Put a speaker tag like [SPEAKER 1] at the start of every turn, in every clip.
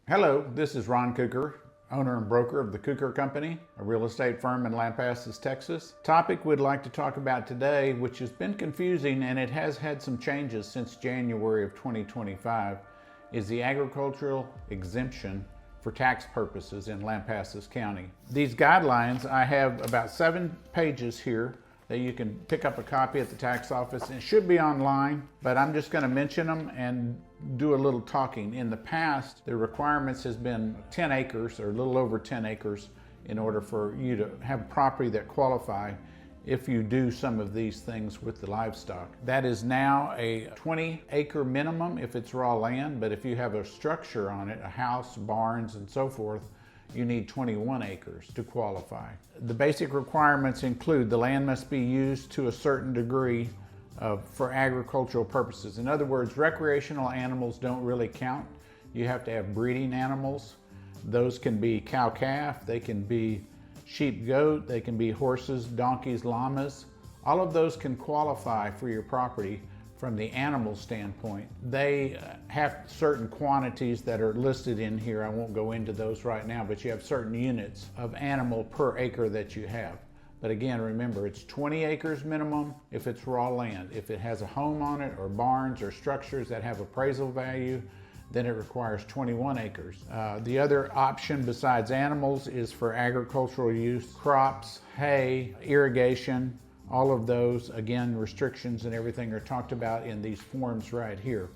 [SPEAKER 1] Hello, this is Ron Kuker, owner and broker of the Kuker Company, a real estate firm in Lampasas, Texas. Topic we'd like to talk about today, which has been confusing and it has had some changes since January of 2025, is the agricultural exemption for tax purposes in Lampasas County. These guidelines, I have about 7 pages here that you can pick up a copy at the tax office. It should be online, but I'm just going to mention them and do a little talking. In the past, the requirements has been 10 acres or a little over 10 acres in order for you to have property that qualify if you do some of these things with the livestock. That is now a 20-acre minimum if it's raw land, but if you have a structure on it, a house, barns, and so forth, you need 21 acres to qualify. The basic requirements include the land must be used to a certain degree for agricultural purposes. In other words, recreational animals don't really count. You have to have breeding animals. Those can be cow-calf, they can be sheep-goat, they can be horses, donkeys, llamas. All of those can qualify for your property from the animal standpoint. They have certain quantities that are listed in here. I won't go into those right now, but you have certain units of animal per acre that you have. But again, remember, it's 20 acres minimum if it's raw land. If it has a home on it or barns or structures that have appraisal value, then it requires 21 acres. The other option besides animals is for agricultural use, crops, hay, irrigation. All of those, again, restrictions and everything are talked about in these forms right here.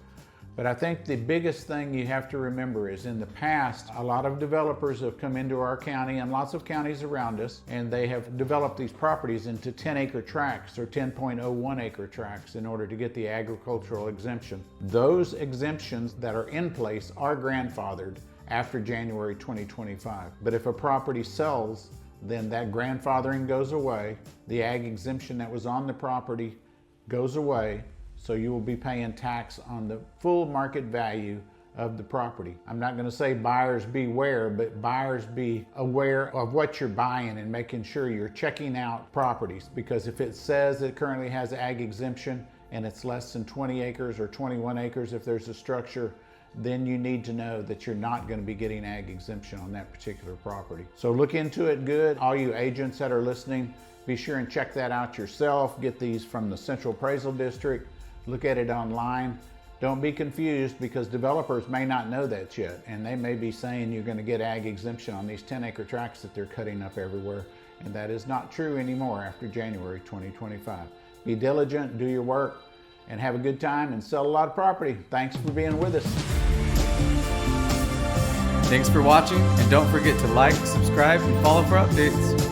[SPEAKER 1] But I think the biggest thing you have to remember is in the past, a lot of developers have come into our county and lots of counties around us, and they have developed these properties into 10-acre tracts or 10.01 acre tracts in order to get the agricultural exemption. Those exemptions that are in place are grandfathered after January 2025. But if a property sells, then that grandfathering goes away. The ag exemption that was on the property goes away, so you will be paying tax on the full market value of the property. I'm not going to say buyers beware, but buyers be aware of what you're buying and making sure you're checking out properties, because if it says it currently has ag exemption and it's less than 20 acres or 21 acres if there's a structure, then you need to know that you're not going to be getting ag exemption on that particular property. So look into it good. All you agents that are listening, be sure and check that out yourself. Get these from the Central Appraisal District. Look at it online. Don't be confused, because developers may not know that yet, and they may be saying you're going to get ag exemption on these 10-acre tracts that they're cutting up everywhere, and that is not true anymore after January 2025. Be diligent, do your work, and have a good time and sell a lot of property. Thanks for being with us.
[SPEAKER 2] Thanks for watching, and don't forget to like, subscribe, and follow for updates.